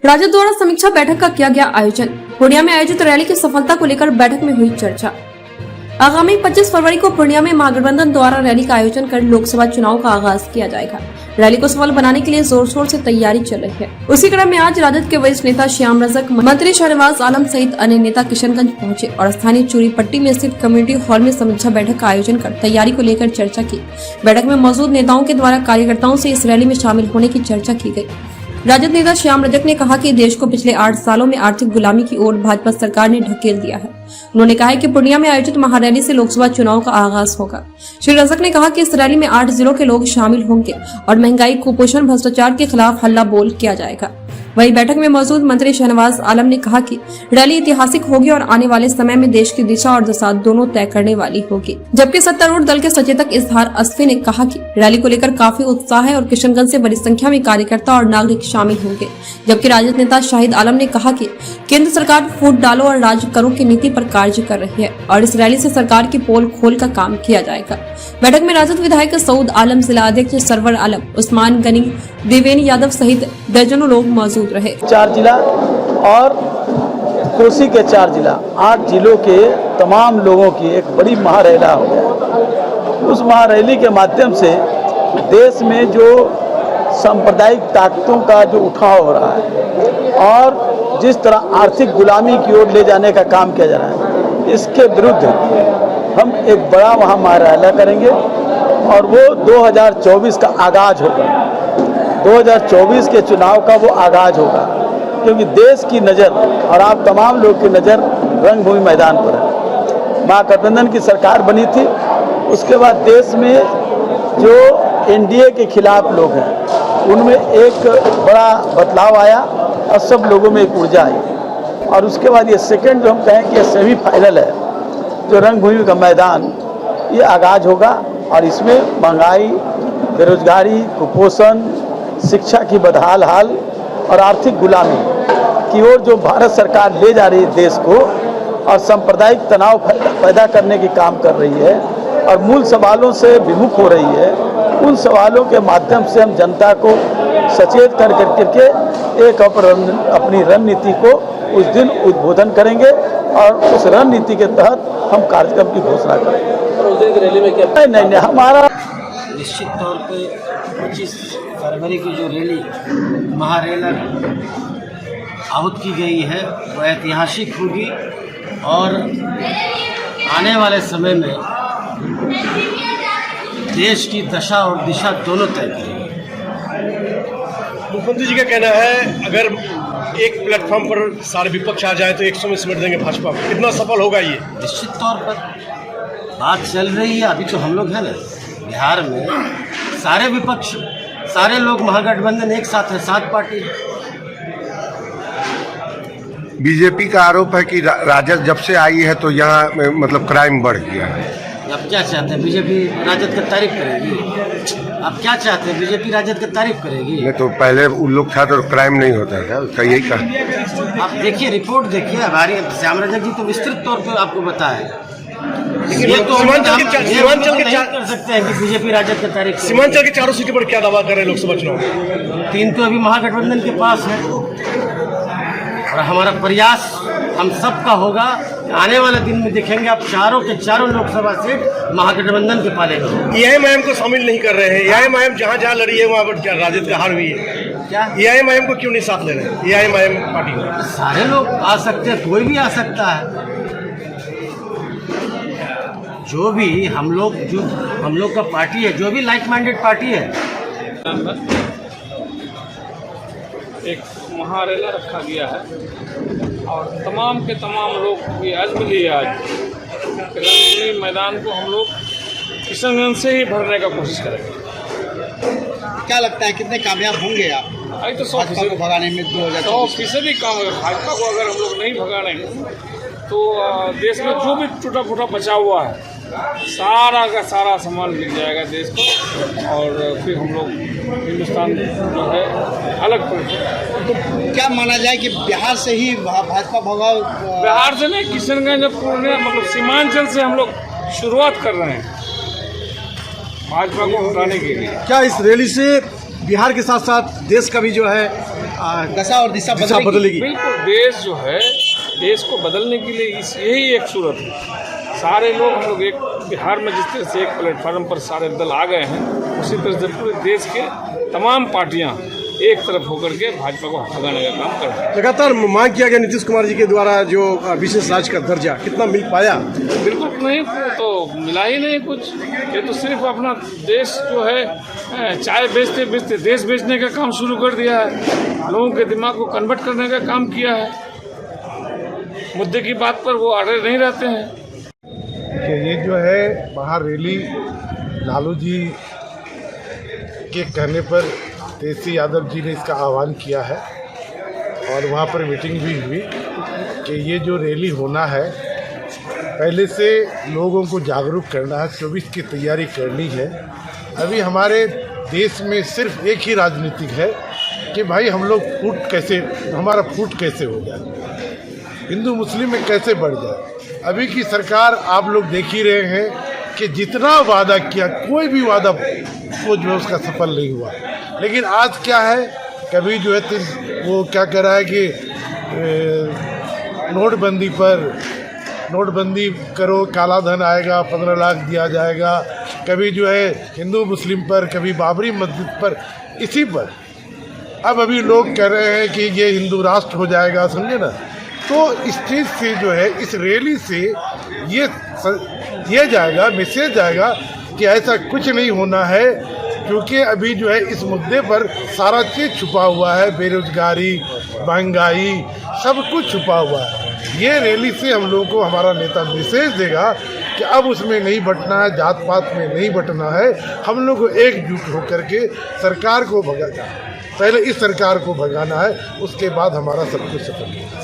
राजद द्वारा समीक्षा बैठक का किया गया आयोजन। पूर्णिया में आयोजित रैली की सफलता को लेकर बैठक में हुई चर्चा। आगामी 25 फरवरी को पूर्णिया में महागठबंधन द्वारा रैली का आयोजन कर लोकसभा चुनाव का आगाज किया जाएगा। रैली को सफल बनाने के लिए जोर शोर से तैयारी चल रही है। उसी क्रम में आज राजद के वरिष्ठ नेता श्याम रजक, मंत्री शहनवाज आलम सहित अन्य नेता किशनगंज पहुंचे और स्थानीय चूरी पट्टी में स्थित कम्युनिटी हॉल में समीक्षा बैठक का आयोजन कर तैयारी को लेकर चर्चा की। बैठक में मौजूद नेताओं के द्वारा कार्यकर्ताओं से इस रैली में शामिल होने की चर्चा की गयी। राजद नेता श्याम रजक ने कहा कि देश को पिछले 8 सालों में आर्थिक गुलामी की ओर भाजपा सरकार ने ढकेल दिया है। उन्होंने कहा कि पूर्णिया में आयोजित महारैली से लोकसभा चुनाव का आगाज होगा। श्री रजक ने कहा कि इस रैली में 8 जिलों के लोग शामिल होंगे और महंगाई, कुपोषण, भ्रष्टाचार के खिलाफ हल्ला बोल किया जाएगा। वहीं बैठक में मौजूद मंत्री शहनवाज आलम ने कहा कि रैली ऐतिहासिक होगी और आने वाले समय में देश की दिशा और दशा दोनों तय करने वाली होगी। जबकि सत्तारूढ़ दल के सचेतक इजहार असफी ने कहा कि रैली को लेकर काफी उत्साह है और किशनगंज से बड़ी संख्या में कार्यकर्ता और नागरिक शामिल होंगे। जबकि राजद नेता शाहिद आलम ने कहा कि केंद्र सरकार फूट डालो और राज करो की नीति पर कार्य कर रही है और इस रैली से सरकार की पोल खोल का काम किया जाएगा। बैठक में राजद विधायक सऊद आलम, जिला अध्यक्ष सरवर आलम, उस्मान गनी, देवेनी यादव सहित दर्जनों लोग मौजूद रहे। 4 जिला और कोसी के 4 जिला, 8 जिलों के तमाम लोगों की एक बड़ी महारैली हो गया। उस महारैली के माध्यम से देश में जो सांप्रदायिक ताकतों का जो उठाव हो रहा है और जिस तरह आर्थिक गुलामी की ओर ले जाने का काम किया जा रहा है, इसके विरुद्ध हम एक बड़ा वहाँ महारैली करेंगे और वो 2024 का आगाज होगा। 2024 के चुनाव का वो आगाज होगा क्योंकि देश की नज़र और आप तमाम लोग की नज़र रंगभूमि मैदान पर है। महागठबंधन की सरकार बनी थी, उसके बाद देश में जो एनडीए के खिलाफ लोग हैं उनमें एक बड़ा बदलाव आया और सब लोगों में एक ऊर्जा आई और उसके बाद ये सेकंड जो हम कहें कि ये सेमीफाइनल है, जो रंगभूमि का मैदान, ये आगाज होगा और इसमें महंगाई, बेरोजगारी, कुपोषण, शिक्षा की बदहाल हाल और आर्थिक गुलामी की ओर जो भारत सरकार ले जा रही है देश को और सांप्रदायिक तनाव पैदा करने की काम कर रही है और मूल सवालों से विमुख हो रही है, उन सवालों के माध्यम से हम जनता को सचेत कर करके एक अपनी रणनीति को उस दिन उद्बोधन करेंगे और उस रणनीति के तहत हम कार्यक्रम की घोषणा करेंगे। और उस दिन की रैली में क्या नहीं हमारा निश्चित तौर पे 25 फरवरी की जो रैली महारैली आहूत की गई है वो ऐतिहासिक होगी और आने वाले समय में देश की दशा और दिशा दोनों तय करेगी। मुख्यमंत्री जी का कहना है अगर एक प्लेटफॉर्म पर सारे विपक्ष आ जाए तो 100 में सिमट देंगे भाजपा को। कितना सफल होगा ये? निश्चित तौर पर बात चल रही है। अभी तो हम लोग हैं ना बिहार में, सारे विपक्ष, सारे लोग महागठबंधन एक साथ है, 7 पार्टी। बीजेपी का आरोप है कि राजद जब से आई है तो यहाँ मतलब क्राइम बढ़ गया है। आप क्या चाहते हैं? बीजेपी राजद की तारीफ करेगी? आप क्या चाहते हैं? बीजेपी राजद की तारीफ करेगी? नहीं तो पहले उन लोग था तो क्राइम नहीं होता था, उसका यही कहा। आप देखिए, रिपोर्ट देखिए हमारी। श्याम रजक जी तो विस्तृत तौर पर आपको बताया। ये तो सीमांचल के कर सकते हैं कि बीजेपी राजद की तारीफ। सीमांचल के 4 सीटों पर क्या दावा कर रहे हैं लोकसभा चुनाव? 3 तो अभी महागठबंधन के पास है और हमारा प्रयास हम सबका होगा। आने वाले दिन में देखेंगे आप चारों के चारों लोकसभा सीट महागठबंधन के पाले में। एआईएमआईएम को शामिल नहीं कर रहे हैं। एआईएमआईएम जहाँ लड़ी है वहाँ पर क्या राजद का हार हुई है? क्या एआईएमआईएम को क्यों नहीं साथ ले रहे हैं? एआईएमआईएम पार्टी को सारे लोग आ सकते हैं, कोई भी आ सकता है। जो भी हम लोग का पार्टी है, जो भी लाइक माइंडेड पार्टी है। एक महारैली रखा गया है और तमाम के तमाम लोग भी अज़्म लिए आज रंगभूमि मैदान को हम लोग किशनगंज से ही भरने का कोशिश करेंगे। क्या लगता है कितने कामयाब होंगे आप? अभी तो 100% को भगाने में 100% काम है। भाजपा को अगर हम लोग नहीं भगाएंगे तो देश में जो भी टूटा फूटा बचा हुआ है सारा का सारा सामान मिल जाएगा देश को और फिर हम लोग हिंदुस्तान जो है अलग पड़ेगा। तो क्या माना जाए कि बिहार से ही भाजपा भगाओ? बिहार से नहीं, किशनगंज, पूर्णिया, मतलब सीमांचल से हम लोग शुरुआत कर रहे हैं भाजपा को हटाने के लिए। क्या इस रैली से बिहार के साथ साथ देश का भी जो है दशा और दिशा दिशा बदलेगी। बिल्कुल, देश जो है, देश को बदलने के लिए यही एक सूरत है। सारे लोग, हम लोग एक बिहार में जिस तरह से एक प्लेटफार्म पर सारे दल आ गए हैं, उसी तरह से पूरे देश के तमाम पार्टियां एक तरफ होकर के भाजपा को भगाने का काम कर रही हैं। लगातार मांग किया गया नीतीश कुमार जी के द्वारा जो विशेष राज्य का दर्जा, कितना मिल पाया? बिल्कुल नहीं, तो मिला ही नहीं कुछ। ये तो सिर्फ अपना देश जो है चाय बेचते बेचते देश बेचने का काम शुरू कर दिया है। लोगों के दिमाग को कन्वर्ट करने का काम किया है। मुद्दे की बात पर वो अड़े नहीं रहते हैं। कि ये जो है महारैली लालू जी के कहने पर तेजस्वी यादव जी ने इसका आह्वान किया है और वहाँ पर मीटिंग भी हुई कि ये जो रैली होना है, पहले से लोगों को जागरूक करना है, 24 की तैयारी करनी है। अभी हमारे देश में सिर्फ एक ही राजनीतिक है कि भाई हम लोग हमारा फूट कैसे हो जाए, हिंदू मुस्लिम में कैसे बढ़ जाए। अभी की सरकार आप लोग देख ही रहे हैं कि जितना वादा किया, कोई भी वादा को जो है उसका सफल नहीं हुआ। लेकिन आज क्या है, कभी जो है वो क्या कह रहा है कि नोटबंदी करो, काला धन आएगा, 15 लाख दिया जाएगा। कभी जो है हिंदू मुस्लिम पर, कभी बाबरी मस्जिद पर, इसी पर अब अभी लोग कह रहे हैं कि ये हिंदू राष्ट्र हो जाएगा, समझे ना। तो इस चीज़ से जो है, इस रैली से ये जाएगा, मैसेज जाएगा कि ऐसा कुछ नहीं होना है, क्योंकि अभी जो है इस मुद्दे पर सारा चीज़ छुपा हुआ है। बेरोजगारी, महंगाई, सब कुछ छुपा हुआ है। ये रैली से हम लोगों को हमारा नेता मैसेज देगा कि अब उसमें नहीं बंटना है, जात पात में नहीं बंटना है। हम लोग को एकजुट होकर के सरकार को भगाना, पहले इस सरकार को भगाना है, उसके बाद हमारा सब कुछ सफल होगा।